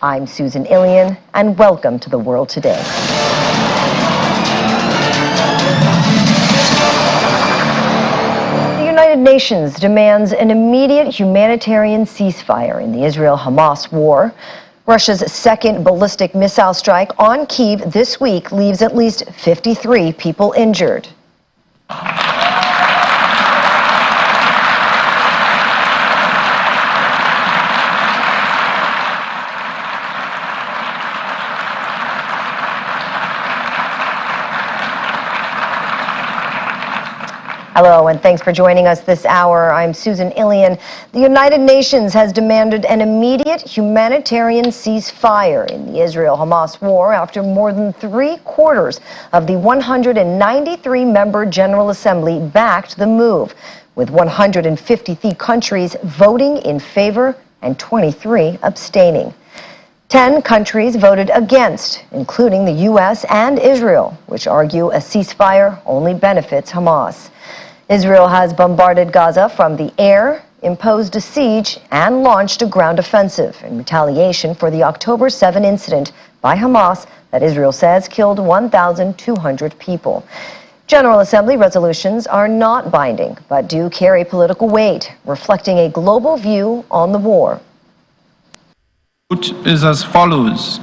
I'm Susan Ilian, and welcome to The World Today. The United Nations demands an immediate humanitarian ceasefire in the Israel-Hamas war. Russia's second ballistic missile strike on Kyiv this week leaves at least 53 people injured. Hello, and thanks for joining us this hour. I'm Susan Ilian. The United Nations has demanded an immediate humanitarian ceasefire in the Israel-Hamas war after more than 3/4 of the 193-member General Assembly backed the move, with 153 countries voting in favor and 23 abstaining. 10 countries voted against, including the U.S. and Israel, which argue a ceasefire only benefits Hamas. Israel has bombarded Gaza from the air, imposed a siege, and launched a ground offensive in retaliation for the October 7 incident by Hamas that Israel says killed 1,200 people. General Assembly resolutions are not binding, but do carry political weight, reflecting a global view on the war. Vote is as follows: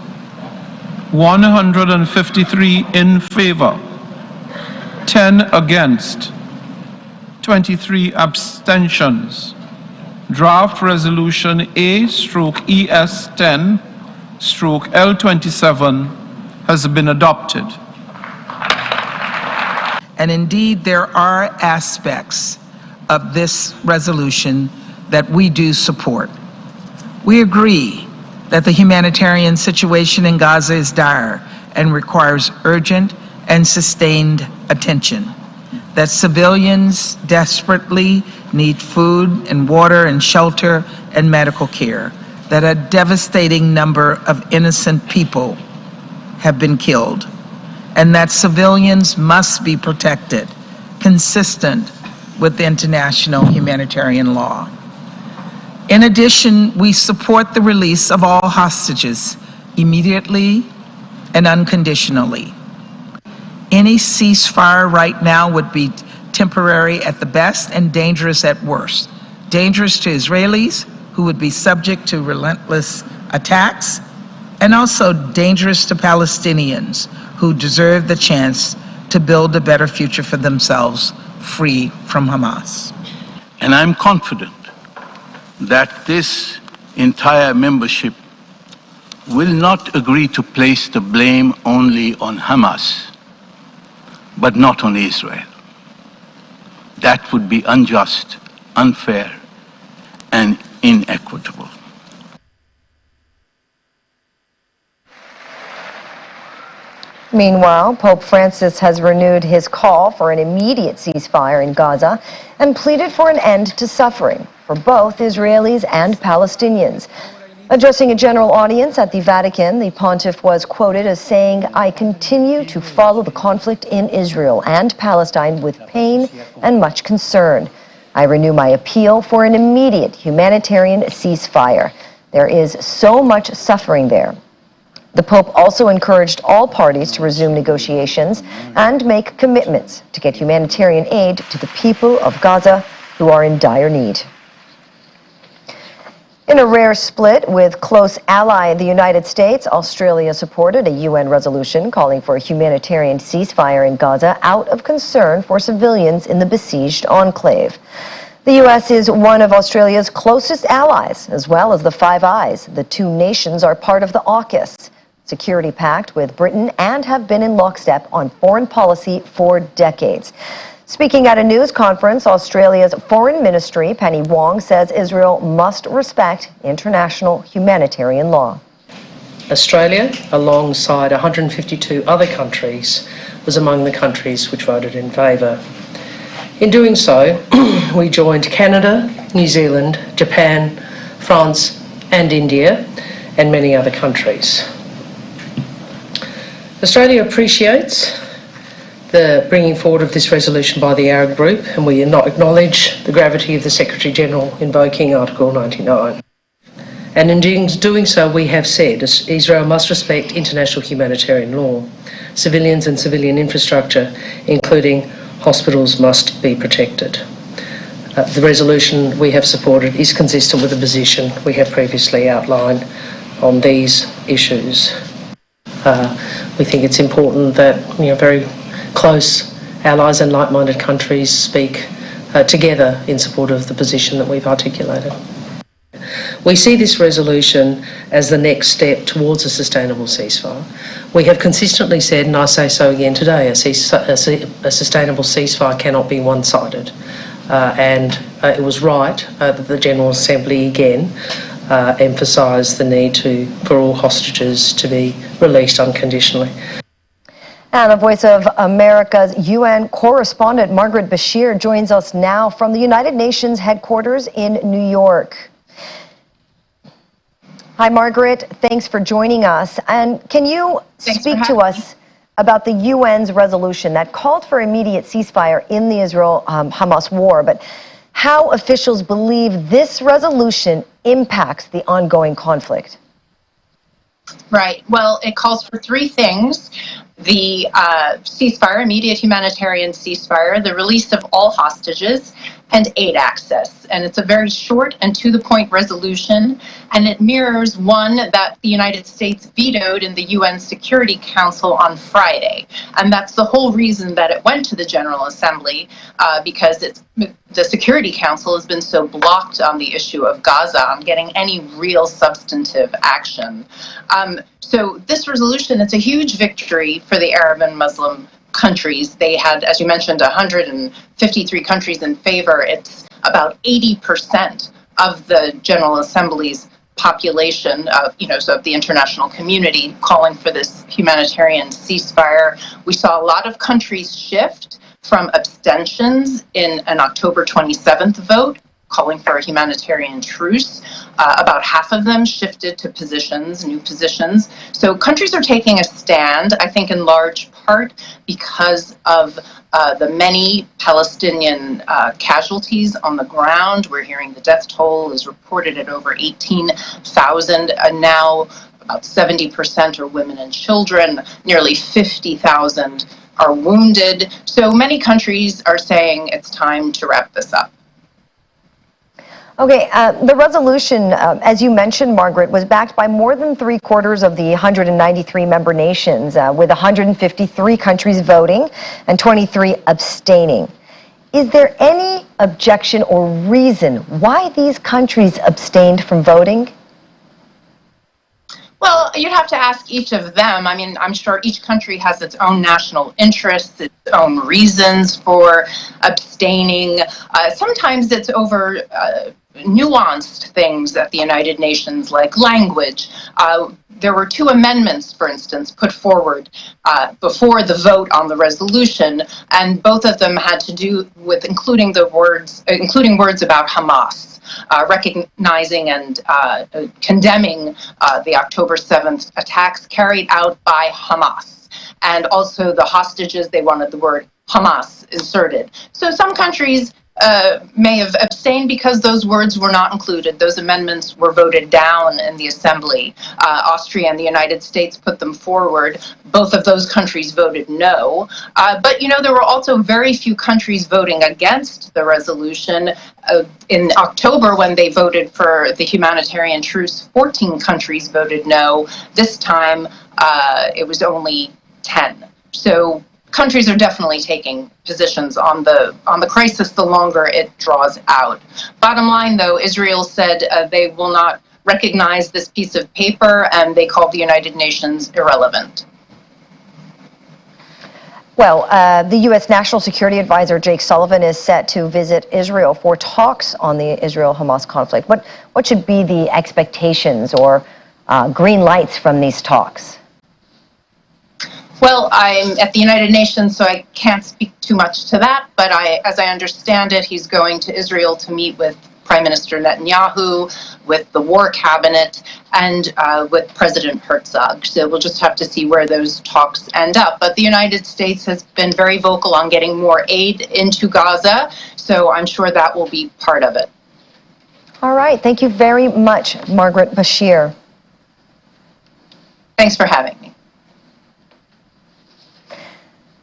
153 in favor, 10 against, 23 abstentions. Draft Resolution A/ES10/L27 has been adopted. And indeed, there are aspects of this resolution that we do support. We agree that the humanitarian situation in Gaza is dire and requires urgent and sustained attention, that civilians desperately need food and water and shelter and medical care, that a devastating number of innocent people have been killed, and that civilians must be protected, consistent with international humanitarian law. In addition, we support the release of all hostages immediately and unconditionally. Any ceasefire right now would be temporary at the best and dangerous at worst. Dangerous to Israelis, who would be subject to relentless attacks, and also dangerous to Palestinians, who deserve the chance to build a better future for themselves, free from Hamas. And I'm confident that this entire membership will not agree to place the blame only on Hamas, but not on Israel. That would be unjust, unfair, and inequitable. Meanwhile, Pope Francis has renewed his call for an immediate ceasefire in Gaza and pleaded for an end to suffering for both Israelis and Palestinians. Addressing a general audience at the Vatican, the pontiff was quoted as saying, "I continue to follow the conflict in Israel and Palestine with pain and much concern. I renew my appeal for an immediate humanitarian ceasefire. There is so much suffering there." The Pope also encouraged all parties to resume negotiations and make commitments to get humanitarian aid to the people of Gaza who are in dire need. In a rare split with close ally the United States, Australia supported a UN resolution calling for a humanitarian ceasefire in Gaza out of concern for civilians in the besieged enclave. The U.S. is one of Australia's closest allies, as well as the Five Eyes. The two nations are part of the AUKUS security pact with Britain and have been in lockstep on foreign policy for decades. Speaking at a news conference, Australia's Foreign Ministry, Penny Wong, says Israel must respect international humanitarian law. Australia, alongside 152 other countries, was among the countries which voted in favour. In doing so, we joined Canada, New Zealand, Japan, France and India, and many other countries. Australia appreciates the bringing forward of this resolution by the Arab group, and we acknowledge the gravity of the Secretary-General invoking Article 99. And in doing so, we have said Israel must respect international humanitarian law. Civilians and civilian infrastructure, including hospitals, must be protected. The resolution we have supported is consistent with the position we have previously outlined on these issues. We think it's important that very close allies and like-minded countries speak together in support of the position that we've articulated. We see this resolution as the next step towards a sustainable ceasefire. We have consistently said, and I say so again today, a sustainable ceasefire cannot be one-sided. And it was right that the General Assembly again emphasised the need for all hostages to be released unconditionally. And the Voice of America's UN correspondent Margaret Bashir joins us now from the United Nations headquarters in New York. Hi, Margaret. Thanks for joining us. And can you speak to us about the UN's resolution that called for immediate ceasefire in the Israel-Hamas war, but how officials believe this resolution impacts the ongoing conflict? Right. Well, it calls for three things: the ceasefire, immediate humanitarian ceasefire, the release of all hostages, and aid access. And it's a very short and to-the-point resolution, and it mirrors one that the United States vetoed in the UN Security Council on Friday. And that's the whole reason that it went to the General Assembly, because the Security Council has been so blocked on the issue of Gaza on getting any real substantive action. So this resolution, it's a huge victory for the Arab and Muslim countries. They had, as you mentioned, 153 countries in favor. It's about 80% of the General Assembly's population of, so of the international community calling for this humanitarian ceasefire. We saw a lot of countries shift from abstentions in an October 27th vote calling for a humanitarian truce. About half of them shifted to new positions. So countries are taking a stand, I think in large part because of the many Palestinian casualties on the ground. We're hearing the death toll is reported at over 18,000 now. About 70% are women and children. Nearly 50,000 are wounded. So many countries are saying it's time to wrap this up. Okay, the resolution, as you mentioned, Margaret, was backed by more than 3/4 of the 193 member nations, with 153 countries voting and 23 abstaining. Is there any objection or reason why these countries abstained from voting? Well, you'd have to ask each of them. I mean, I'm sure each country has its own national interests, its own reasons for abstaining. Sometimes it's over nuanced things at the United Nations, like language. There were 2 amendments, for instance, put forward before the vote on the resolution, and both of them had to do with including words about Hamas, recognizing and condemning the October 7th attacks carried out by Hamas, and also the hostages. They wanted the word Hamas inserted. So some countries may have abstained because those words were not included. Those amendments were voted down in the Assembly. Austria and the United States put them forward. Both of those countries voted no. But, there were also very few countries voting against the resolution. In October, when they voted for the humanitarian truce, 14 countries voted no. This time, it was only 10. So countries are definitely taking positions on the crisis the longer it draws out. Bottom line, though, Israel said they will not recognize this piece of paper, and they called the United Nations irrelevant. Well, the U.S. National Security Advisor Jake Sullivan is set to visit Israel for talks on the Israel-Hamas conflict. What should be the expectations or green lights from these talks? Well, I'm at the United Nations, so I can't speak too much to that, but as I understand it, he's going to Israel to meet with Prime Minister Netanyahu, with the War Cabinet, and with President Herzog. So we'll just have to see where those talks end up. But the United States has been very vocal on getting more aid into Gaza, so I'm sure that will be part of it. All right. Thank you very much, Margaret Bashir. Thanks for having me.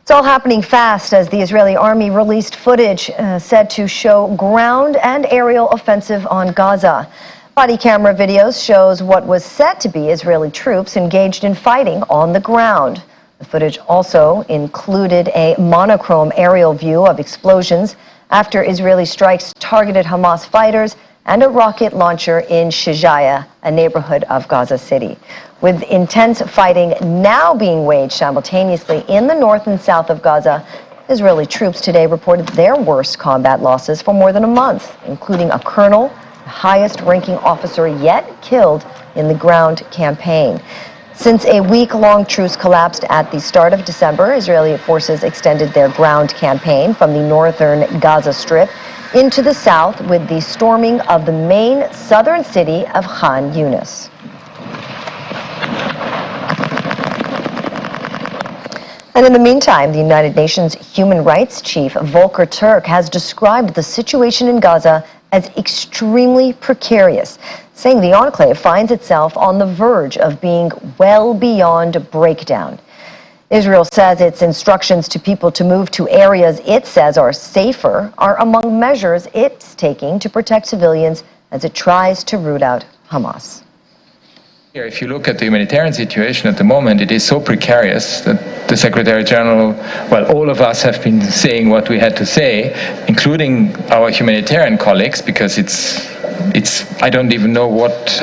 It's all happening fast as the Israeli army released footage said to show ground and aerial offensive on Gaza. Body camera videos shows what was said to be Israeli troops engaged in fighting on the ground. The footage also included a monochrome aerial view of explosions after Israeli strikes targeted Hamas fighters and a rocket launcher in Shijaya, a neighborhood of Gaza City. With intense fighting now being waged simultaneously in the north and south of Gaza, Israeli troops today reported their worst combat losses for more than a month, including a colonel, the highest-ranking officer yet killed in the ground campaign. Since a week-long truce collapsed at the start of December, Israeli forces extended their ground campaign from the northern Gaza Strip into the south with the storming of the main southern city of Khan Yunis. And in the meantime, the United Nations Human Rights Chief Volker Turk has described the situation in Gaza as extremely precarious, saying the enclave finds itself on the verge of being well beyond breakdown. Israel says its instructions to people to move to areas it says are safer are among measures it's taking to protect civilians as it tries to root out Hamas. If you look at the humanitarian situation at the moment, it is so precarious that the Secretary General, well, all of us have been saying what we had to say, including our humanitarian colleagues, because it's I don't even know what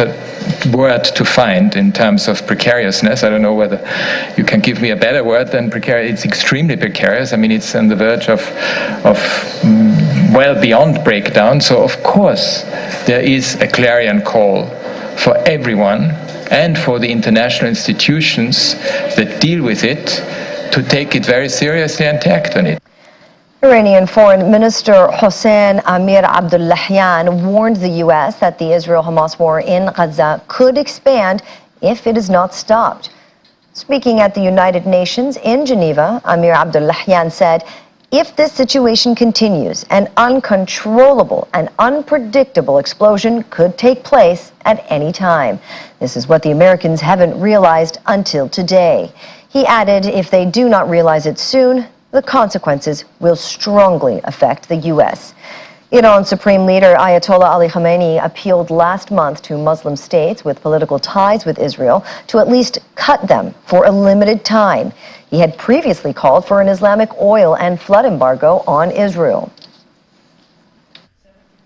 word to find in terms of precariousness. I don't know whether you can give me a better word than precarious. It's extremely precarious. I mean, it's on the verge of well beyond breakdown. So of course there is a clarion call for everyone and for the international institutions that deal with it to take it very seriously and to act on it. Iranian Foreign Minister Hossein Amir Abdullahian warned the U.S. that the Israel-Hamas war in Gaza could expand if it is not stopped. Speaking at the United Nations in Geneva, Amir Abdullahian said, "If this situation continues, an uncontrollable and unpredictable explosion could take place at any time. This is what the Americans haven't realized until today." He added, if they do not realize it soon, the consequences will strongly affect the U.S. Iran's Supreme Leader Ayatollah Ali Khamenei appealed last month to Muslim states with political ties with Israel to at least cut them for a limited time. He had previously called for an Islamic oil and flood embargo on Israel.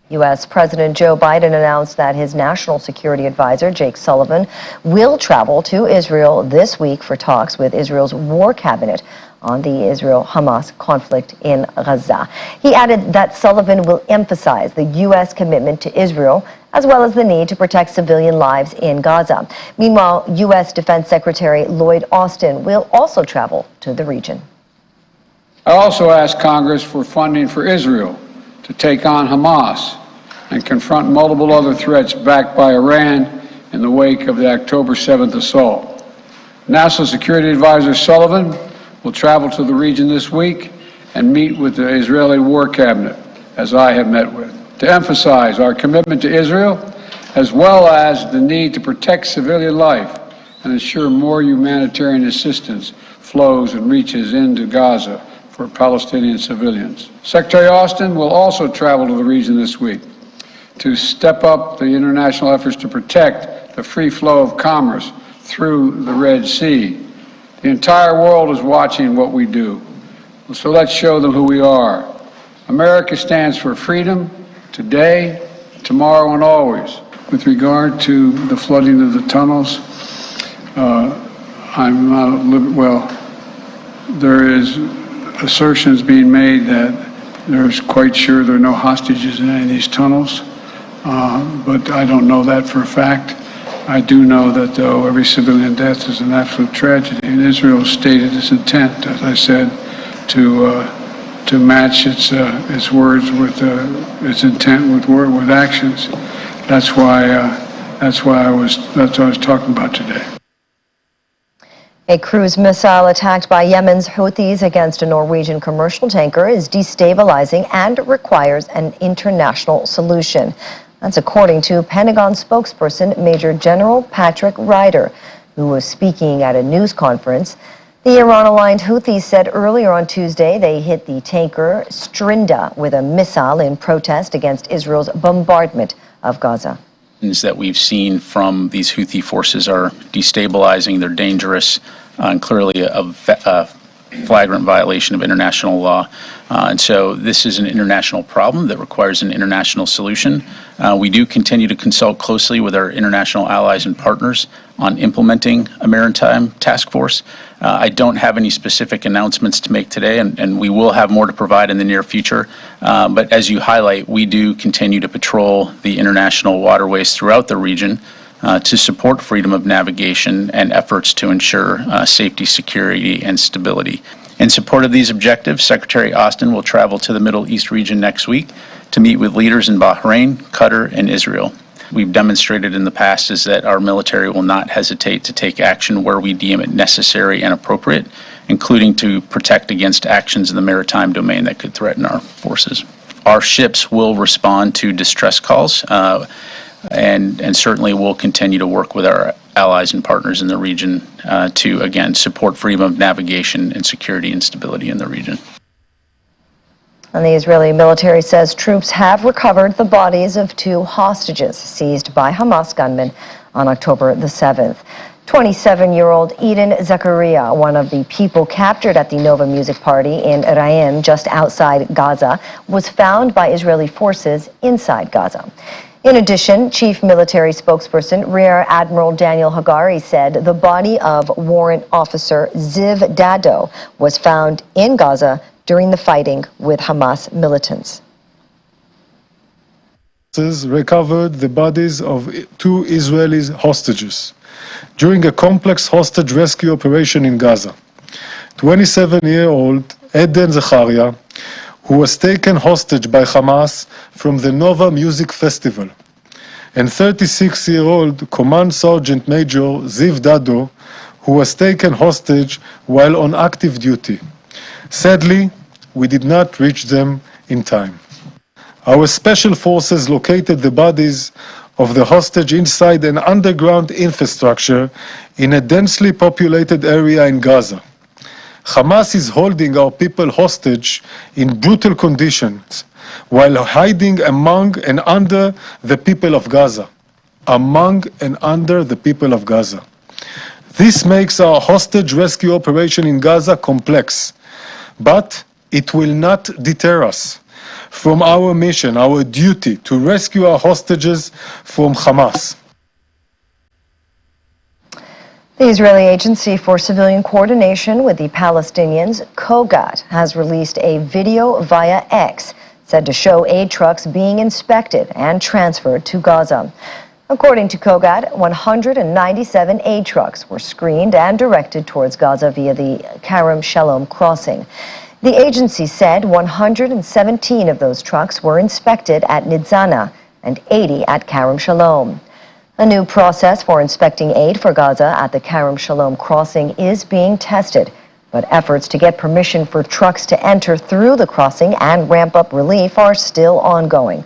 U.S. President Joe Biden announced that his national security advisor, Jake Sullivan, will travel to Israel this week for talks with Israel's war cabinet on the Israel-Hamas conflict in Gaza. He added that Sullivan will emphasize the U.S. commitment to Israel, as well as the need to protect civilian lives in Gaza. Meanwhile, U.S. Defense Secretary Lloyd Austin will also travel to the region. I also asked Congress for funding for Israel to take on Hamas and confront multiple other threats backed by Iran in the wake of the October 7th assault. National Security Advisor Sullivan will travel to the region this week and meet with the Israeli War Cabinet, as I have met with, to emphasize our commitment to Israel, as well as the need to protect civilian life and ensure more humanitarian assistance flows and reaches into Gaza for Palestinian civilians. Secretary Austin will also travel to the region this week to step up the international efforts to protect the free flow of commerce through the Red Sea. The entire world is watching what we do, so let's show them who we are. America stands for freedom, today, tomorrow, and always. With regard to the flooding of the tunnels, I'm not, well, there is assertions being made that there's quite sure there are no hostages in any of these tunnels, but I don't know that for a fact. I do know that, though, every civilian death is an absolute tragedy, and Israel stated its intent, as I said, to match its words with its intent with actions. That's why I was talking about today. A cruise missile attacked by Yemen's Houthis against a Norwegian commercial tanker is destabilizing and requires an international solution. That's according to Pentagon spokesperson Major General Patrick Ryder, who was speaking at a news conference. The Iran-aligned Houthis said earlier on Tuesday they hit the tanker Strinda with a missile in protest against Israel's bombardment of Gaza. That we've seen from these Houthi forces are destabilizing, they're dangerous, and clearly a flagrant violation of international law. And so this is an international problem that requires an international solution. We do continue to consult closely with our international allies and partners on implementing a maritime task force. I don't have any specific announcements to make today, and we will have more to provide in the near future. But as you highlight, we do continue to patrol the international waterways throughout the region to support freedom of navigation and efforts to ensure safety, security, and stability. In support of these objectives, Secretary Austin will travel to the Middle East region next week to meet with leaders in Bahrain, Qatar, and Israel. We've demonstrated in the past is that our military will not hesitate to take action where we deem it necessary and appropriate, including to protect against actions in the maritime domain that could threaten our forces. Our ships will respond to distress calls, and certainly we'll continue to work with our allies and partners in the region to, again, support freedom of navigation and security and stability in the region. And the Israeli military says troops have recovered the bodies of 2 hostages seized by Hamas gunmen on October the 7th. 27-year-old Eden Zakaria, one of the people captured at the Nova music party in Raim, just outside Gaza, was found by Israeli forces inside Gaza. In addition, Chief Military Spokesperson Rear Admiral Daniel Hagari said the body of Warrant Officer Ziv Dado was found in Gaza during the fighting with Hamas militants. Recovered the bodies of 2 Israeli hostages during a complex hostage rescue operation in Gaza. 27-year-old Eden Zakaria, who was taken hostage by Hamas from the Nova Music Festival, and 36-year-old Command Sergeant Major Ziv Dado, who was taken hostage while on active duty. Sadly, we did not reach them in time. Our special forces located the bodies of the hostage inside an underground infrastructure in a densely populated area in Gaza. Hamas is holding our people hostage in brutal conditions while hiding among and under the people of Gaza. Among and under the people of Gaza. This makes our hostage rescue operation in Gaza complex, but it will not deter us from our mission, our duty to rescue our hostages from Hamas. The Israeli Agency for Civilian Coordination with the Palestinians, COGAT, has released a video via X said to show aid trucks being inspected and transferred to Gaza. According to COGAT, 197 aid trucks were screened and directed towards Gaza via the Kerem Shalom crossing. The agency said 117 of those trucks were inspected at Nitzana and 80 at Kerem Shalom. A new process for inspecting aid for Gaza at the Kerem Shalom crossing is being tested, but efforts to get permission for trucks to enter through the crossing and ramp up relief are still ongoing.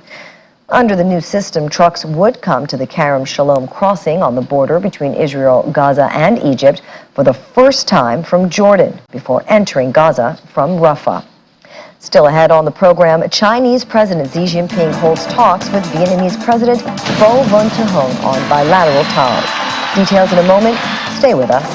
Under the new system, trucks would come to the Kerem Shalom crossing on the border between Israel, Gaza, and Egypt for the first time from Jordan before entering Gaza from Rafah. Still ahead on the program, Chinese President Xi Jinping holds talks with Vietnamese President Vo Van Thuong on bilateral ties. Details in a moment. Stay with us.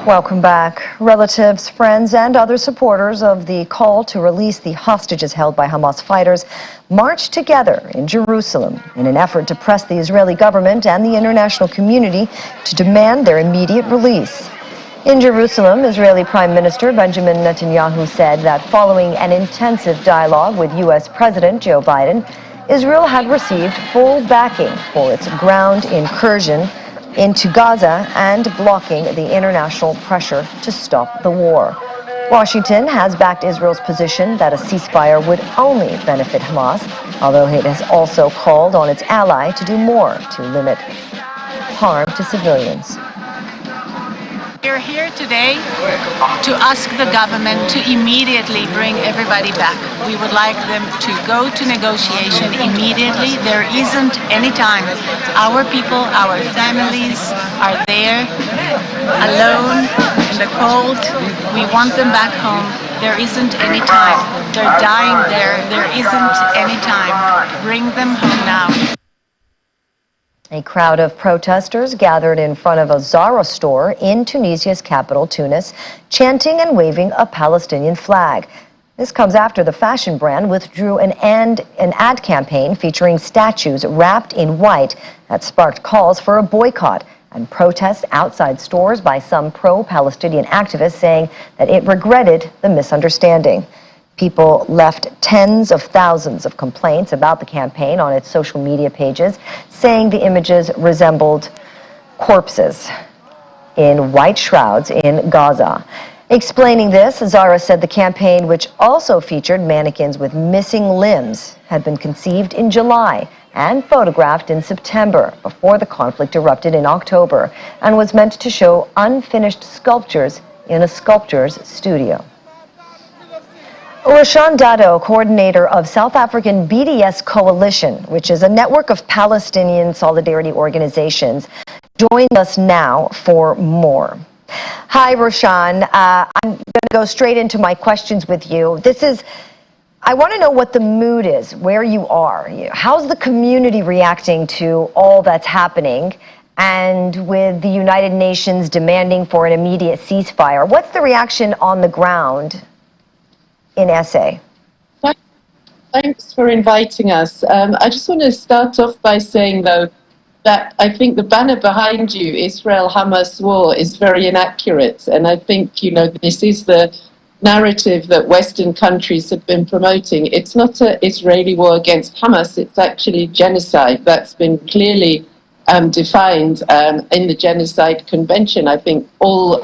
Welcome back. Relatives, friends, and other supporters of the call to release the hostages held by Hamas fighters marched together in Jerusalem in an effort to press the Israeli government and the international community to demand their immediate release. In Jerusalem, Israeli Prime Minister Benjamin Netanyahu said that following an intensive dialogue with U.S. President Joe Biden, Israel had received full backing for its ground incursion into Gaza and blocking the international pressure to stop the war. Washington has backed Israel's position that a ceasefire would only benefit Hamas, although it has also called on its ally to do more to limit harm to civilians. We're here today to ask the government to immediately bring everybody back. We would like them to go to negotiation immediately. There isn't any time. Our people, our families are there alone in the cold. We want them back home. There isn't any time. They're dying there. There isn't any time. Bring them home now. A crowd of protesters gathered in front of a Zara store in Tunisia's capital, Tunis, chanting and waving a Palestinian flag. This comes after the fashion brand withdrew an ad campaign featuring statues wrapped in white that sparked calls for a boycott and protests outside stores by some pro-Palestinian activists saying that it regretted the misunderstanding. People left tens of thousands of complaints about the campaign on its social media pages, saying the images resembled corpses in white shrouds in Gaza. Explaining this, Zara said the campaign, which also featured mannequins with missing limbs, had been conceived in July and photographed in September before the conflict erupted in October, and was meant to show unfinished sculptures in a sculptor's studio. Roshan Dado, coordinator of South African BDS Coalition, which is a network of Palestinian solidarity organizations, joins us now for more. Hi, Roshan. I'm going to go straight into my questions with you. I want to know what the mood is, where you are. How's the community reacting to all that's happening? And with the United Nations demanding for an immediate ceasefire, what's the reaction on the ground in SA? Thanks for inviting us. I just want to start off by saying, though, that I think the banner behind you, Israel-Hamas war, is very inaccurate. And I think, this is the narrative that Western countries have been promoting. It's not an Israeli war against Hamas, it's actually genocide. That's been clearly defined in the Genocide Convention. I think all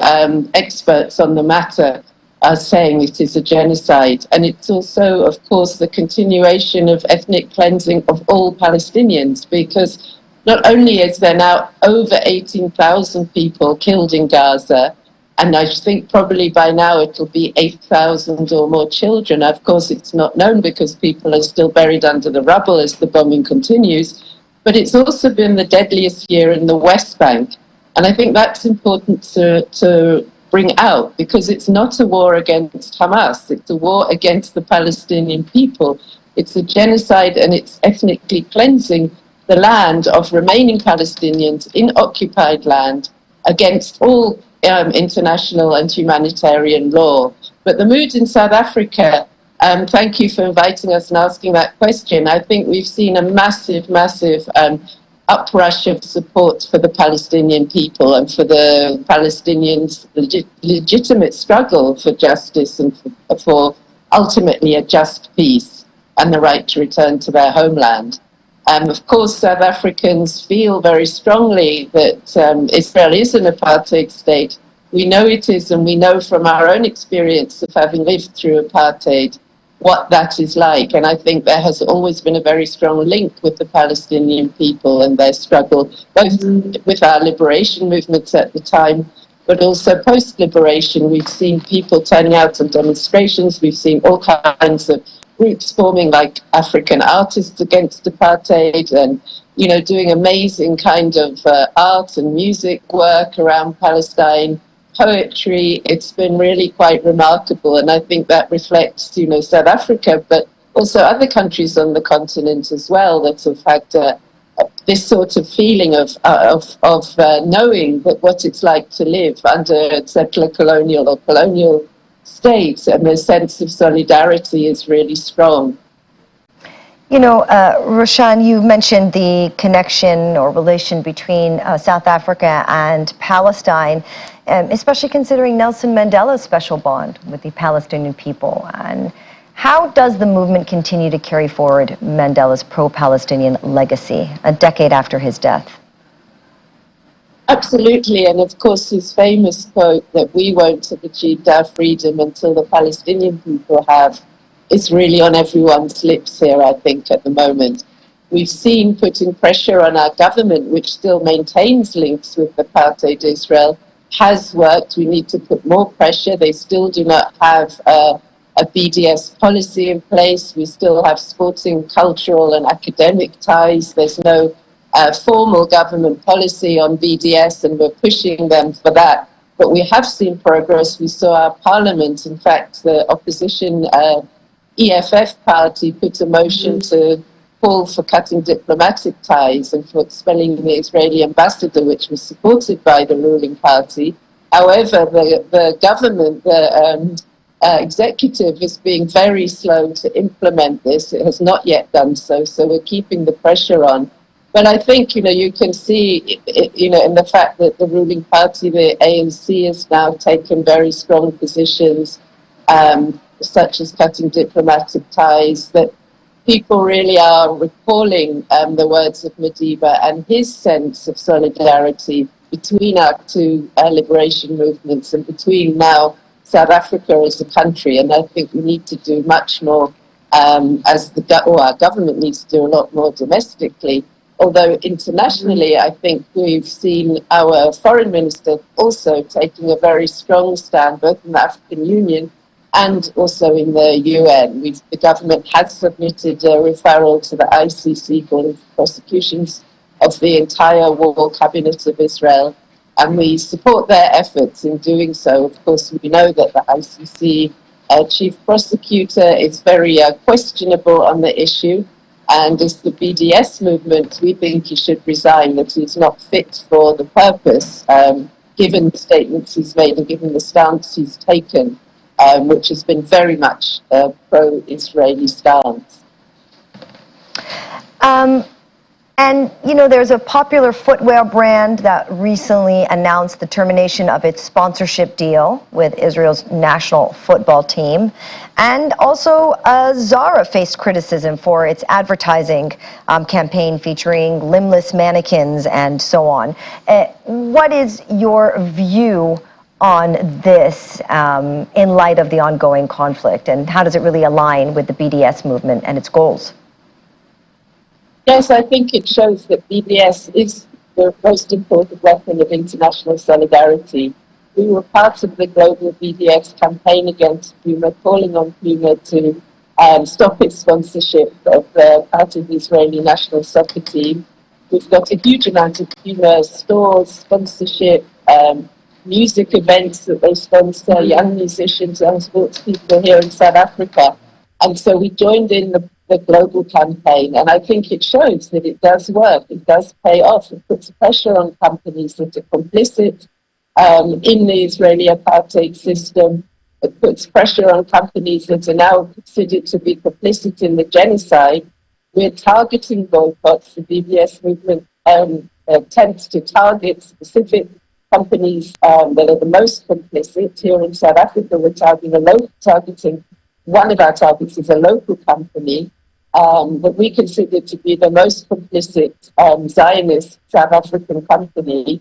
experts on the matter are saying it is a genocide. And it's also, of course, the continuation of ethnic cleansing of all Palestinians, because not only is there now over 18,000 people killed in Gaza, and I think probably by now it'll be 8,000 or more children. Of course, it's not known because people are still buried under the rubble as the bombing continues. But it's also been the deadliest year in the West Bank. And I think that's important to bring out, because it's not a war against Hamas. It's a war against the Palestinian people. It's a genocide, and it's ethnically cleansing the land of remaining Palestinians in occupied land against all international and humanitarian law. But the mood in South Africa, thank you for inviting us and asking that question. I think we've seen a massive uprush of support for the Palestinian people and for the Palestinians' legitimate struggle for justice and for ultimately a just peace and the right to return to their homeland. Of course, South Africans feel very strongly that Israel is an apartheid state. We know it is, and we know from our own experience of having lived through apartheid what that is like. And I think there has always been a very strong link with the Palestinian people and their struggle, both with our liberation movements at the time, but also post-liberation. We've seen people turning out on demonstrations. We've seen all kinds of groups forming, like African artists against apartheid, and doing amazing kind of art and music work around Palestine, poetry. It's been really quite remarkable, and I think that reflects South Africa, but also other countries on the continent as well that have had this sort of feeling of knowing that what it's like to live under a settler colonial or colonial state, and the sense of solidarity is really strong. Roshan, you mentioned the connection or relation between South Africa and Palestine, especially considering Nelson Mandela's special bond with the Palestinian people. And how does the movement continue to carry forward Mandela's pro-Palestinian legacy a decade after his death? Absolutely, and of course his famous quote that we won't have achieved our freedom until the Palestinian people have is really on everyone's lips here, I think, at the moment. We've seen putting pressure on our government, which still maintains links with apartheid Israel, has worked. We need to put more pressure. They still do not have a BDS policy in place. We still have sporting, cultural and academic ties. There's no formal government policy on BDS, and we're pushing them for that. But we have seen progress. We saw our parliament, in fact, the opposition EFF party put a motion to call for cutting diplomatic ties and for expelling the Israeli ambassador, which was supported by the ruling party. However, the government, the executive is being very slow to implement this. It has not yet done so, so we're keeping the pressure on. But I think, you can see, in the fact that the ruling party, the ANC, has now taken very strong positions, such as cutting diplomatic ties, that people really are recalling the words of Madiba and his sense of solidarity between our two liberation movements and between now South Africa as a country. And I think we need to do much more, our government needs to do a lot more domestically. Although internationally, I think we've seen our foreign minister also taking a very strong stand, both in the African Union and also in the UN. The government has submitted a referral to the ICC for prosecutions of the entire war cabinet of Israel, and we support their efforts in doing so. Of course, we know that the ICC chief prosecutor is very questionable on the issue, and as the BDS movement, we think he should resign, that he's not fit for the purpose, given the statements he's made and given the stance he's taken, which has been very much a pro-Israeli stance. And, there's a popular footwear brand that recently announced the termination of its sponsorship deal with Israel's national football team. And also, Zara faced criticism for its advertising campaign featuring limbless mannequins and so on. What is your view on this in light of the ongoing conflict, and how does it really align with the BDS movement and its goals? Yes, I think it shows that BDS is the most important weapon of international solidarity. We were part of the global BDS campaign against Puma, calling on Puma to stop its sponsorship of part of the Israeli national soccer team. We've got a huge amount of Puma stores, sponsorship, music events that they sponsor, young musicians, young sports people here in South Africa. And so we joined in the global campaign, and I think it shows that it does work, it does pay off. It puts pressure on companies that are complicit in the Israeli apartheid system. It puts pressure on companies that are now considered to be complicit in the genocide. We're targeting boycotts. The BDS movement attempts to target specific companies that are the most complicit. Here in South Africa, we're targeting one of our targets is a local company that we consider to be the most complicit Zionist South African company.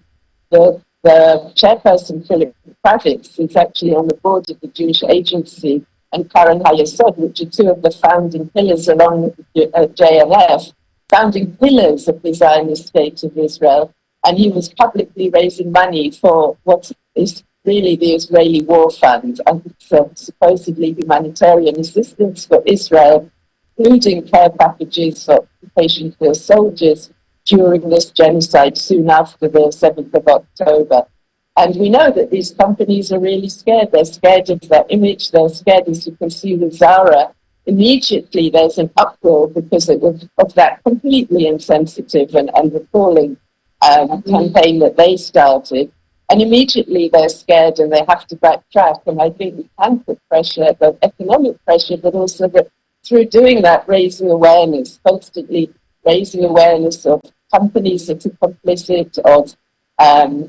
The chairperson, Philip Kravitz, is actually on the board of the Jewish Agency, and Karen Hayesod, which are two of the founding pillars, along with the JNF, founding pillars of the Zionist state of Israel. And he was publicly raising money for what is really the Israeli War Fund, and supposedly humanitarian assistance for Israel, including care packages for occupation field soldiers during this genocide soon after the 7th of October. And we know that these companies are really scared. They're scared of their image. They're scared, as you can see with Zara. Immediately there's an uproar because of that completely insensitive and appalling campaign that they started. And immediately they're scared and they have to backtrack. And I think we can put pressure, both economic pressure, but also through doing that, raising awareness, constantly raising awareness of companies that are complicit, of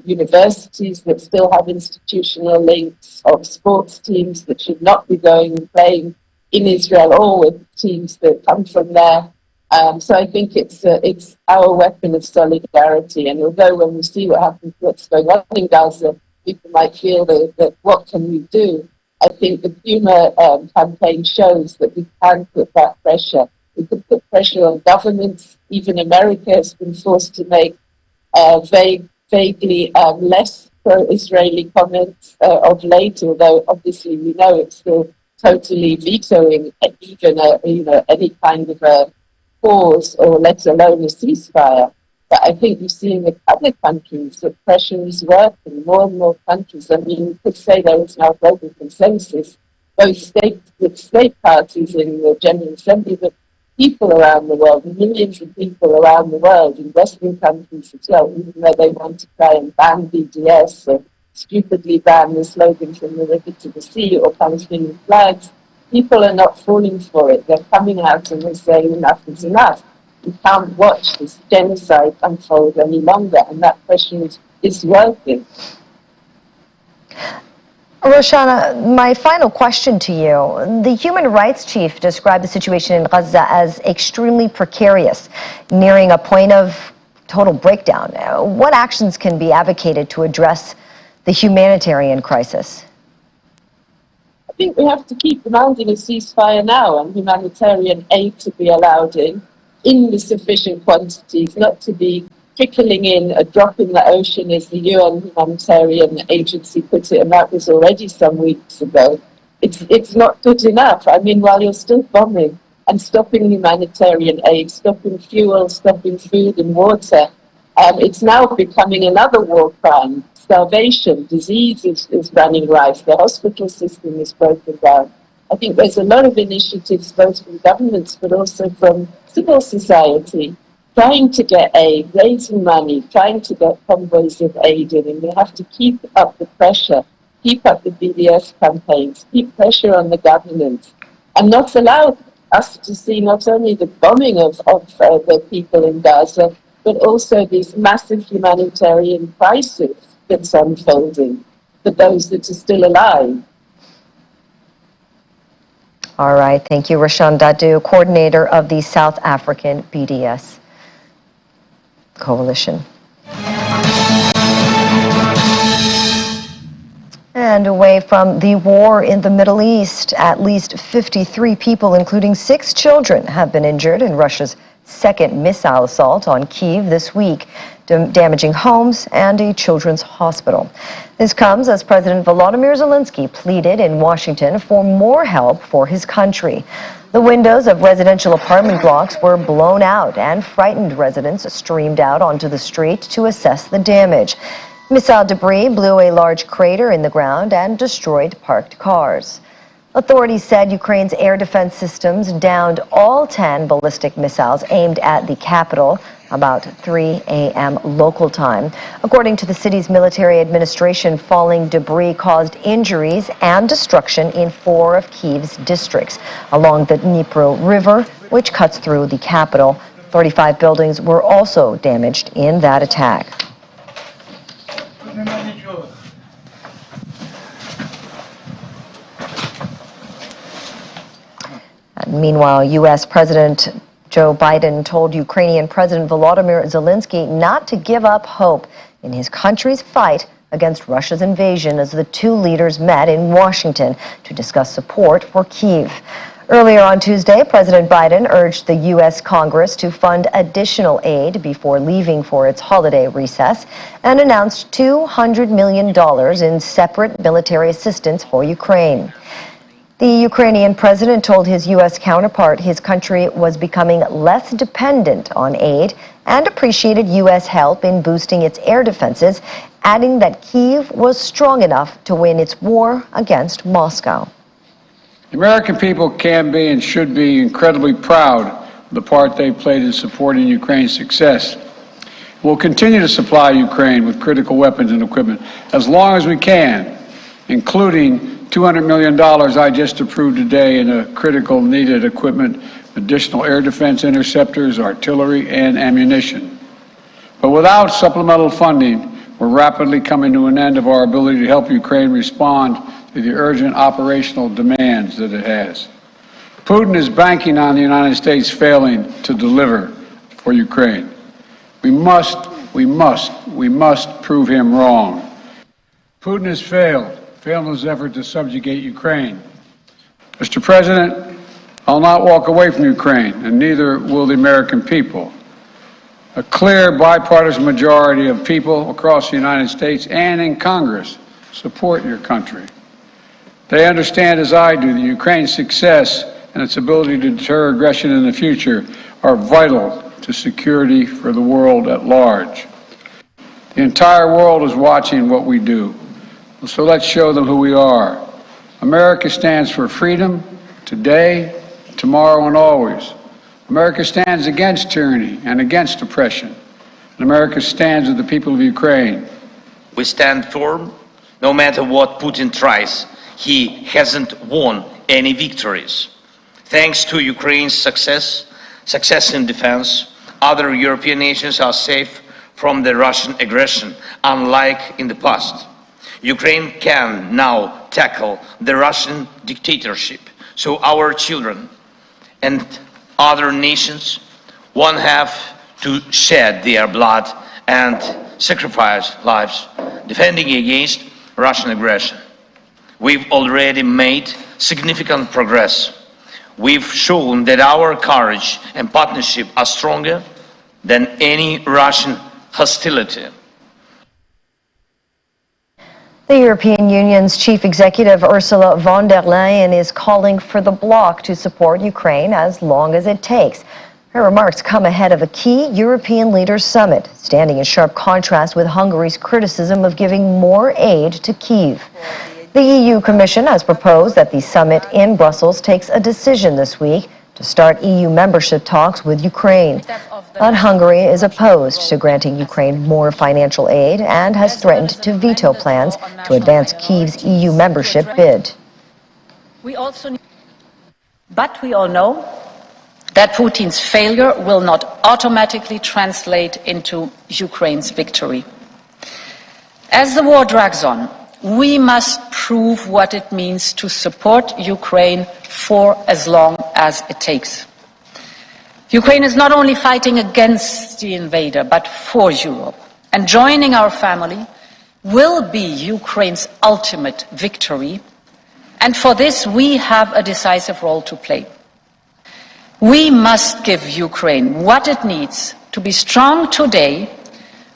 universities that still have institutional links, of sports teams that should not be going and playing in Israel, or with teams that come from there. So I think it's our weapon of solidarity. And although when we see what's going on in Gaza, people might feel that what can we do? I think the Puma campaign shows that we can put that pressure. We can put pressure on governments. Even America has been forced to make vaguely less pro-Israeli comments of late, although obviously we know it's still totally vetoing even any kind of a pause or let alone a ceasefire. But I think you're seeing with other countries that pressure is working. More and more countries. I mean, you could say there is now global consensus, both state parties in the General Assembly, but people around the world, millions of people around the world, in Western countries as well, even though they want to try and ban BDS or stupidly ban the slogan from the river to the sea or Palestinian flags, people are not falling for it. They're coming out and they're saying enough is enough. We can't watch this genocide unfold any longer, and that pressure is working. Roshana, my final question to you. The human rights chief described the situation in Gaza as extremely precarious, nearing a point of total breakdown. What actions can be advocated to address the humanitarian crisis? I think we have to keep demanding a ceasefire now and humanitarian aid to be allowed in the sufficient quantities, not to be trickling in a drop in the ocean, as the UN Humanitarian Agency put it, and that was already some weeks ago. It's not good enough. I mean, while you're still bombing and stopping humanitarian aid, stopping fuel, stopping food and water, it's now becoming another war crime. Starvation, disease is running rife. The hospital system is broken down. I think there's a lot of initiatives, both from governments but also from civil society, trying to get aid, raising money, trying to get convoys of aid in, and we have to keep up the pressure, keep up the BDS campaigns, keep pressure on the government, and not allow us to see not only the bombing of the people in Gaza, but also this massive humanitarian crisis that's unfolding for those that are still alive. All right, thank you, Rashan Dadu, coordinator of the South African BDS Coalition. And away from the war in the Middle East, at least 53 people, including 6 children, have been injured in Russia's second missile assault on Kyiv this week, damaging homes and a children's hospital. This comes as President Volodymyr Zelensky pleaded in Washington for more help for his country. The windows of residential apartment blocks were blown out, and frightened residents streamed out onto the street to assess the damage. Missile debris blew a large crater in the ground and destroyed parked cars. Authorities said Ukraine's air defense systems downed all 10 ballistic missiles aimed at the capital about 3 a.m. local time. According to the city's military administration, falling debris caused injuries and destruction in 4 of Kyiv's districts along the Dnipro River, which cuts through the capital. 35 buildings were also damaged in that attack. Meanwhile, U.S. President Joe Biden told Ukrainian President Volodymyr Zelensky not to give up hope in his country's fight against Russia's invasion as the two leaders met in Washington to discuss support for Kyiv. Earlier on Tuesday, President Biden urged the U.S. Congress to fund additional aid before leaving for its holiday recess and announced $200 million in separate military assistance for Ukraine. The Ukrainian president told his U.S. counterpart his country was becoming less dependent on aid and appreciated U.S. help in boosting its air defenses, adding that Kyiv was strong enough to win its war against Moscow. The American people can be and should be incredibly proud of the part they played in supporting Ukraine's success. We'll continue to supply Ukraine with critical weapons and equipment as long as we can, including $200 million I just approved today in a critical needed equipment, additional air defense interceptors, artillery, and ammunition. But without supplemental funding, we're rapidly coming to an end of our ability to help Ukraine respond to the urgent operational demands that it has. Putin is banking on the United States failing to deliver for Ukraine. We must prove him wrong. Putin has failed in his effort to subjugate Ukraine. Mr. President, I'll not walk away from Ukraine, and neither will the American people. A clear bipartisan majority of people across the United States and in Congress support your country. They understand, as I do, that Ukraine's success and its ability to deter aggression in the future are vital to security for the world at large. The entire world is watching what we do, so let's show them who we are. America stands for freedom today, tomorrow, and always. America stands against tyranny and against oppression. And America stands with the people of Ukraine. We stand firm no matter what Putin tries. He hasn't won any victories. Thanks to Ukraine's success in defense, other European nations are safe from the Russian aggression, unlike in the past. Ukraine can now tackle the Russian dictatorship, so our children and other nations won't have to shed their blood and sacrifice lives defending against Russian aggression. We've already made significant progress. We've shown that our courage and partnership are stronger than any Russian hostility. The European Union's chief executive Ursula von der Leyen is calling for the bloc to support Ukraine as long as it takes. Her remarks come ahead of a key European leaders summit, standing in sharp contrast with Hungary's criticism of giving more aid to Kyiv. The EU Commission has proposed that the summit in Brussels takes a decision this week to start EU membership talks with Ukraine. But Hungary is opposed to granting Ukraine more financial aid and has threatened to veto plans to advance Kyiv's EU membership bid. But we all know that Putin's failure will not automatically translate into Ukraine's victory. As the war drags on, we must prove what it means to support Ukraine for as long as it takes. Ukraine is not only fighting against the invader, but for Europe. And joining our family will be Ukraine's ultimate victory. And for this, we have a decisive role to play. We must give Ukraine what it needs to be strong today,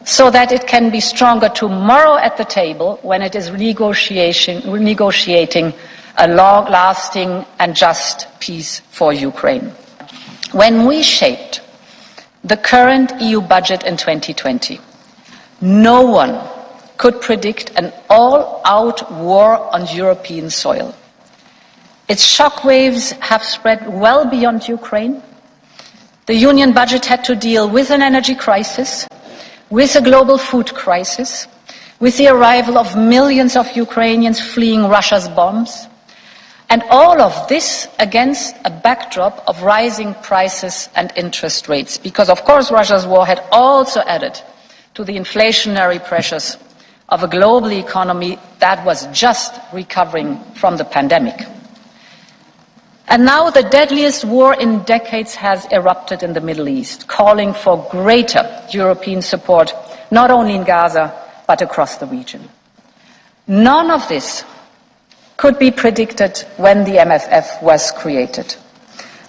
so that it can be stronger tomorrow at the table when it is negotiating a long-lasting and just peace for Ukraine. When we shaped the current EU budget in 2020, no one could predict an all-out war on European soil. Its shockwaves have spread well beyond Ukraine. The Union budget had to deal with an energy crisis, with a global food crisis, with the arrival of millions of Ukrainians fleeing Russia's bombs, and all of this against a backdrop of rising prices and interest rates, because of course Russia's war had also added to the inflationary pressures of a global economy that was just recovering from the pandemic. And now the deadliest war in decades has erupted in the Middle East, calling for greater European support, not only in Gaza, but across the region. None of this could be predicted when the MFF was created.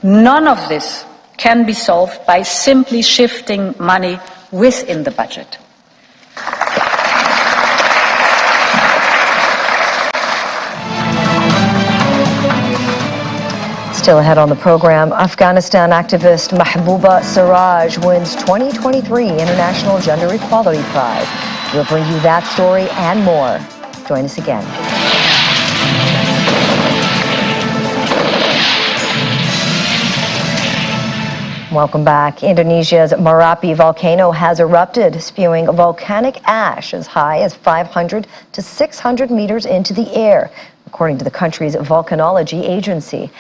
None of this can be solved by simply shifting money within the budget. Still ahead on the program, Afghanistan activist Mahbouba Siraj wins 2023 International Gender Equality Prize. We'll bring you that story and more. Join us again. Welcome back. Indonesia's Marapi volcano has erupted, spewing volcanic ash as high as 500 to 600 meters into the air, according to the country's volcanology agency.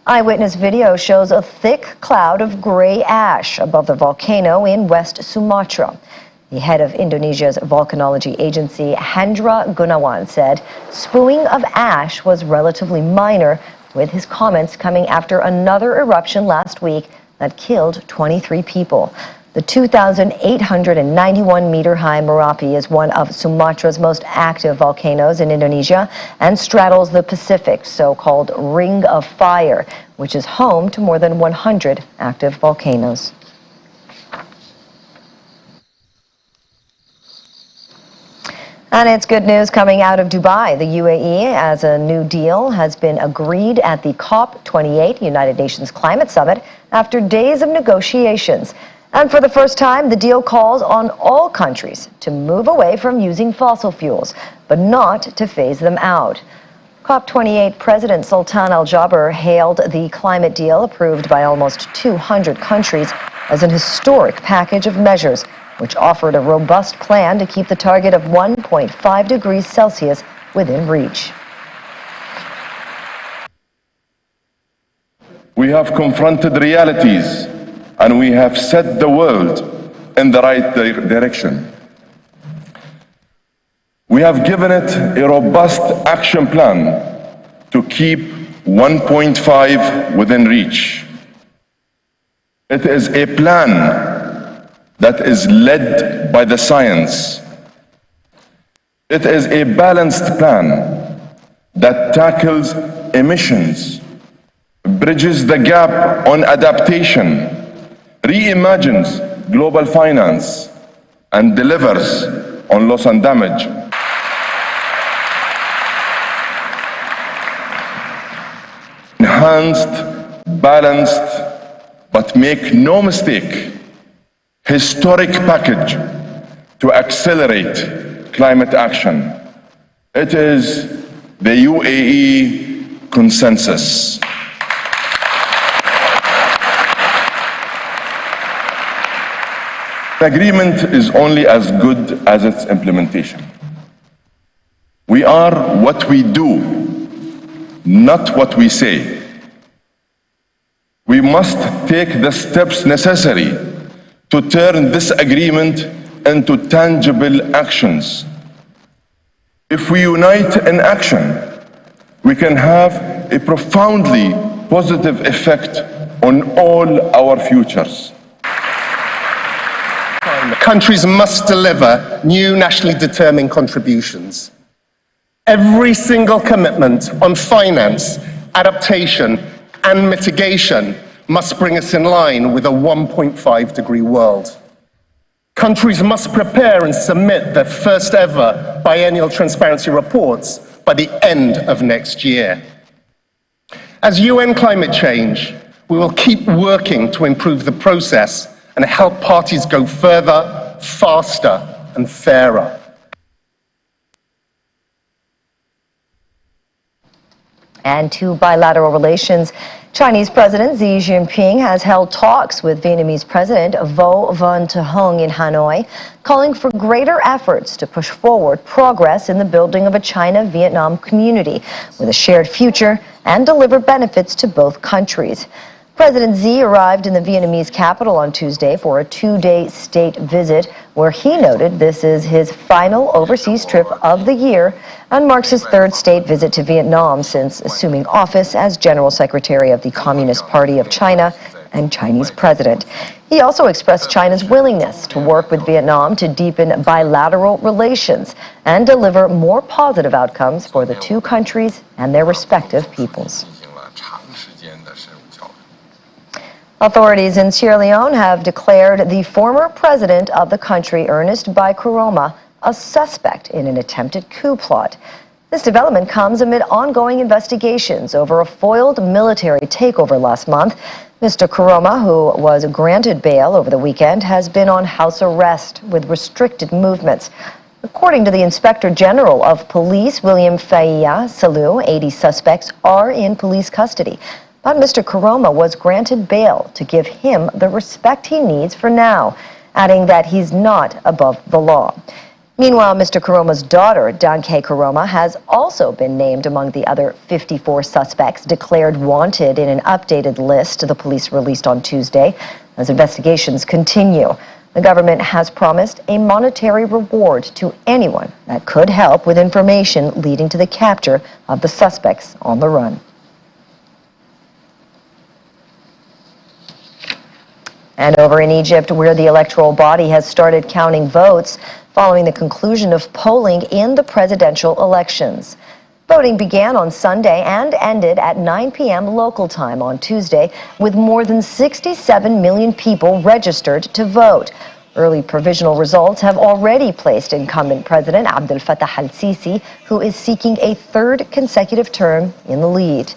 Eyewitness video shows a thick cloud of gray ash above the volcano in West Sumatra. The head of Indonesia's volcanology agency, Hendra Gunawan, said spewing of ash was relatively minor, with his comments coming after another eruption last week that killed 23 people. The 2,891-meter-high Marapi is one of Sumatra's most active volcanoes in Indonesia and straddles the Pacific, so-called Ring of Fire, which is home to more than 100 active volcanoes. And it's good news coming out of Dubai, the UAE, as a new deal has been agreed at the COP28 United Nations Climate Summit after days of negotiations. And for the first time, the deal calls on all countries to move away from using fossil fuels, but not to phase them out. COP28 President Sultan Al Jaber hailed the climate deal approved by almost 200 countries as an historic package of measures, which offered a robust plan to keep the target of 1.5 degrees Celsius within reach. We have confronted realities and we have set the world in the right direction. We have given it a robust action plan to keep 1.5 within reach. It is a plan that is led by the science. It is a balanced plan that tackles emissions, bridges the gap on adaptation, reimagines global finance, and delivers on loss and damage. Enhanced, balanced, but make no mistake, historic package to accelerate climate action. It is the UAE consensus. The agreement is only as good as its implementation. We are what we do, not what we say. We must take the steps necessary to turn this agreement into tangible actions. If we unite in action, we can have a profoundly positive effect on all our futures. Countries must deliver new nationally determined contributions. Every single commitment on finance, adaptation, and mitigation must bring us in line with a 1.5-degree world. Countries must prepare and submit their first ever biennial transparency reports by the end of next year. As UN climate change, we will keep working to improve the process and help parties go further, faster, and fairer. And to bilateral relations, Chinese President Xi Jinping has held talks with Vietnamese President Vo Van Thuong in Hanoi, calling for greater efforts to push forward progress in the building of a China-Vietnam community with a shared future and deliver benefits to both countries. President Xi arrived in the Vietnamese capital on Tuesday for a two-day state visit, where he noted this is his final overseas trip of the year and marks his third state visit to Vietnam since assuming office as General Secretary of the Communist Party of China and Chinese president. He also expressed China's willingness to work with Vietnam to deepen bilateral relations and deliver more positive outcomes for the two countries and their respective peoples. Authorities in Sierra Leone have declared the former president of the country, Ernest Bai Koroma, a suspect in an attempted coup plot. This development comes amid ongoing investigations over a foiled military takeover last month. Mr. Koroma, who was granted bail over the weekend, has been on house arrest with restricted movements. According to the Inspector General of Police, William Faia Salou, 80 suspects are in police custody. But Mr. Koroma was granted bail to give him the respect he needs for now, adding that he's not above the law. Meanwhile, Mr. Koroma's daughter, Danke Koroma, has also been named among the other 54 suspects declared wanted in an updated list the police released on Tuesday as investigations continue. The government has promised a monetary reward to anyone that could help with information leading to the capture of the suspects on the run. And over in Egypt, where the electoral body has started counting votes following the conclusion of polling in the presidential elections. Voting began on Sunday and ended at 9 p.m. local time on Tuesday, with more than 67 million people registered to vote. Early provisional results have already placed incumbent President Abdel Fattah al-Sisi, who is seeking a third consecutive term, in the lead.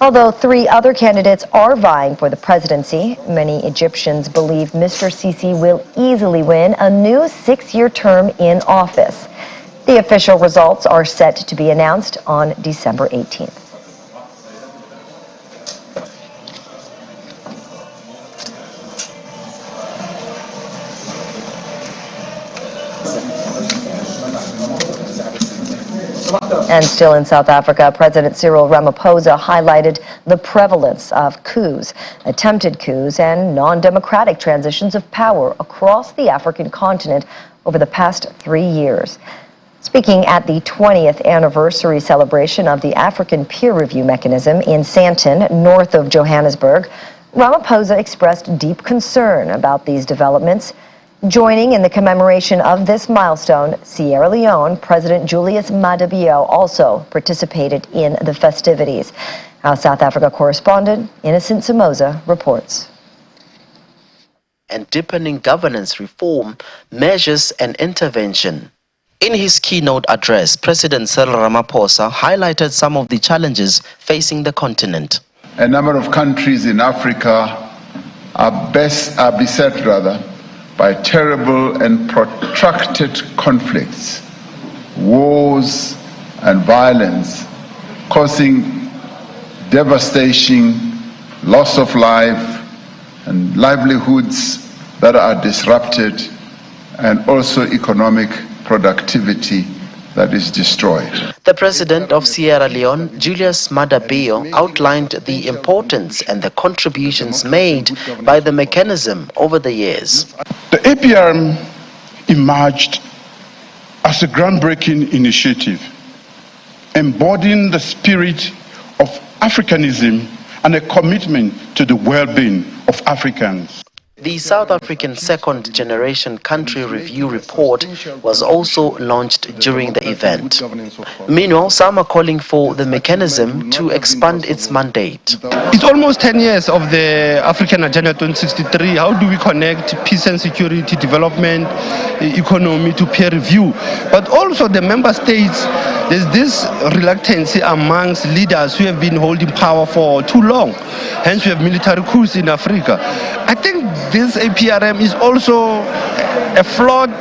Although 3 other candidates are vying for the presidency, many Egyptians believe Mr. Sisi will easily win a new 6-year term in office. The official results are set to be announced on December 18th. And still in South Africa, President Cyril Ramaphosa highlighted the prevalence of coups, attempted coups, and non-democratic transitions of power across the African continent over the past 3 years. Speaking at the 20th anniversary celebration of the African peer review mechanism in Sandton, north of Johannesburg, Ramaphosa expressed deep concern about these developments. Joining in the commemoration of this milestone, Sierra Leone President Julius Maada Bio also participated in the festivities. Our South Africa correspondent, Innocent Somoza, reports. And deepening governance reform, measures and intervention. In his keynote address, President Cyril Ramaphosa highlighted some of the challenges facing the continent. A number of countries in Africa are beset by terrible and protracted conflicts, wars and violence, causing devastation, loss of life, and livelihoods that are disrupted, and also economic productivity that is destroyed. The president of Sierra Leone, Julius Maada Bio, outlined the importance and the contributions made by the mechanism over the years. The APRM emerged as a groundbreaking initiative, embodying the spirit of Africanism and a commitment to the well-being of Africans. The South African Second Generation Country Review Report was also launched during the event. Meanwhile, some are calling for the mechanism to expand its mandate. It's almost 10 years of the African Agenda 2063. How do we connect peace and security, development, economy to peer review? But also the member states, there's this reluctancy amongst leaders who have been holding power for too long. Hence we have military coups in Africa. I think this APRM is also a flawed,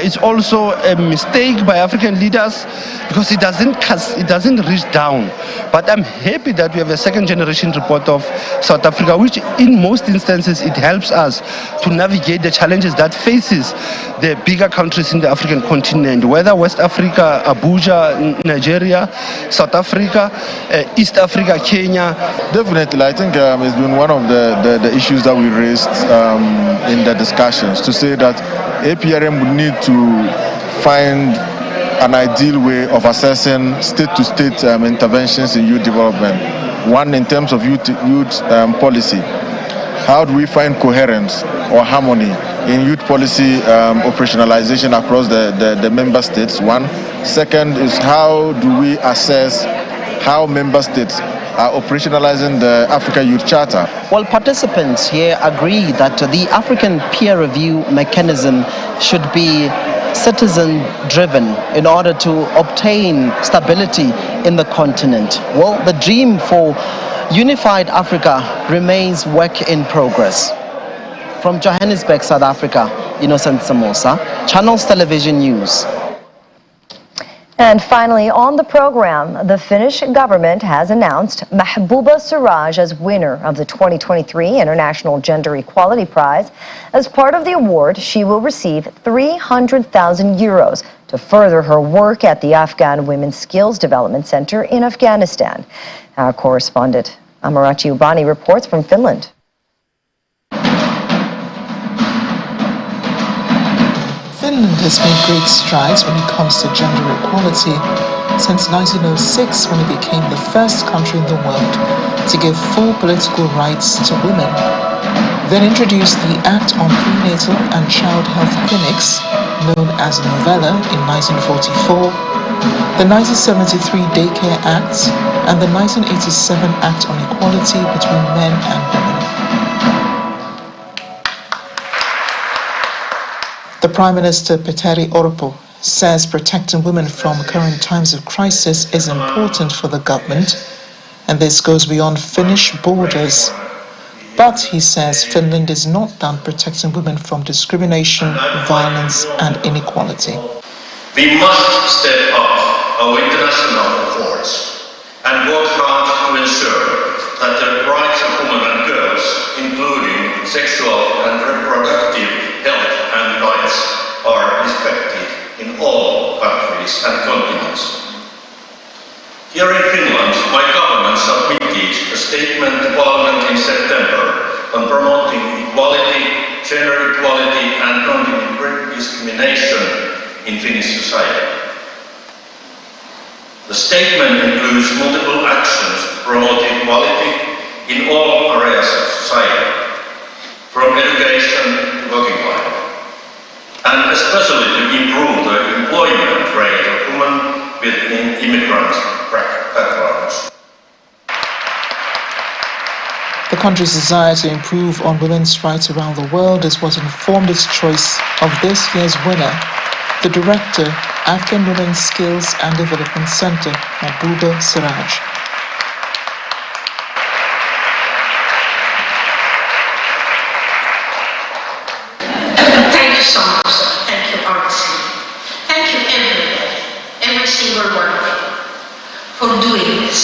it's also a mistake by African leaders because it doesn't reach down. But I'm happy that we have a second generation report of South Africa, which in most instances it helps us to navigate the challenges that faces the bigger countries in the African continent, whether West Africa, Abuja, Nigeria, South Africa, East Africa, Kenya. Definitely, I think it's been one of the issues that we raised in the discussions, to say that APRM would need to find an ideal way of assessing state-to-state interventions in youth development. One, in terms of youth policy. How do we find coherence or harmony in youth policy operationalization across the member states? One. Second is, how do we assess how member states are operationalizing the Africa Youth Charter? Well, participants here agree that the African peer review mechanism should be citizen-driven in order to obtain stability in the continent. Well, the dream for unified Africa remains work in progress. From Johannesburg, South Africa, Innocent Somoza, Channels Television News. And finally, on the program, the Finnish government has announced Mahbuba Siraj as winner of the 2023 International Gender Equality Prize. As part of the award, she will receive 300,000 euros to further her work at the Afghan Women's Skills Development Center in Afghanistan. Our correspondent Marapi reports from Finland. Finland has made great strides when it comes to gender equality since 1906, when it became the first country in the world to give full political rights to women. Then introduced the Act on Prenatal and Child Health Clinics, known as Novella, in 1944, the 1973 Daycare Act, and the 1987 Act on Equality between Men and Women. The Prime Minister, Petteri Orpo, says protecting women from current times of crisis is important for the government, and this goes beyond Finnish borders. But he says Finland is not done protecting women from discrimination, violence and inequality. We must step up our international efforts and work hard to ensure that the rights of women and girls, including sexual and reproductive health and rights, are respected in all countries and continents. Here in Finland, my government submitted a statement to Parliament in September on promoting equality, gender equality and non-discrimination in Finnish society. The statement includes multiple actions to promote equality in all areas of society, from education to working life, and especially to improve the employment rate of women with immigrant backgrounds. The country's desire to improve on women's rights around the world is what informed its choice of this year's winner, the director, African Women's Skills and Development Center, Mahbouba Siraj. Thank you so much, sir. Thank you, RC. Thank you, everybody, every single one of you, for doing this,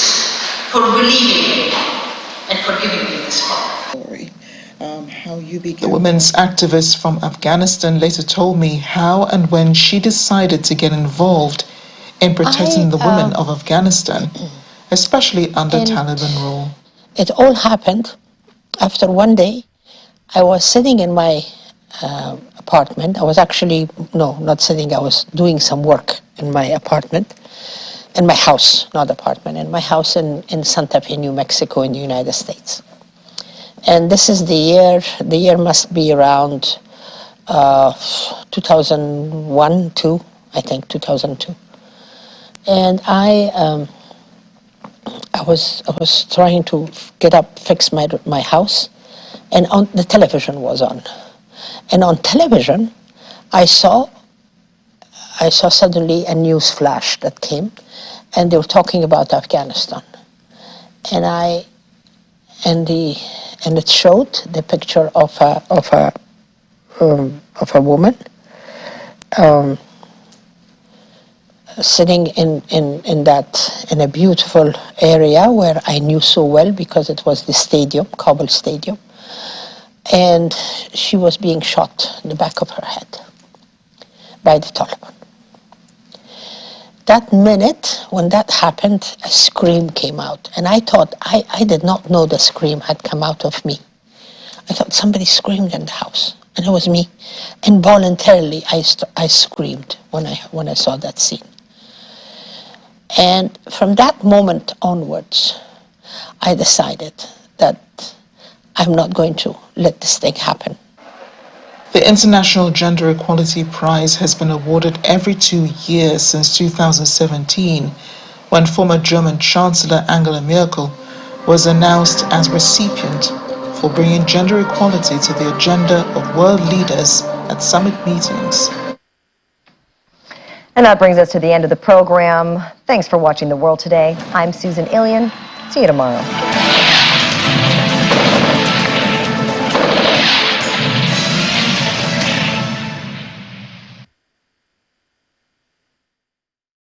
for believing in me, and for giving me this honor. The women's activist from Afghanistan later told me how and when she decided to get involved in protecting the women of Afghanistan, especially under Taliban rule. It all happened after one day. I was sitting in my apartment. I was actually, no, not sitting, I was doing some work in my apartment, in my house, not apartment, in my house in Santa Fe, New Mexico in the United States. And this is the year must be around 2001, 2, I think 2002. And I was trying to get up, fix my house, and the television was on. And on television, I saw suddenly a news flash that came, and they were talking about Afghanistan. And it showed the picture of a woman sitting in a beautiful area where I knew so well because it was the stadium, Kabul Stadium, and she was being shot in the back of her head by the Taliban. That minute, when that happened, a scream came out. And I thought, I did not know the scream had come out of me. I thought somebody screamed in the house, and it was me. Involuntarily, I screamed when I saw that scene. And from that moment onwards, I decided that I'm not going to let this thing happen. The International Gender Equality Prize has been awarded every 2 years since 2017, when former German Chancellor Angela Merkel was announced as recipient for bringing gender equality to the agenda of world leaders at summit meetings. And that brings us to the end of the program. Thanks for watching The World Today. I'm Susan Ilian. See you tomorrow.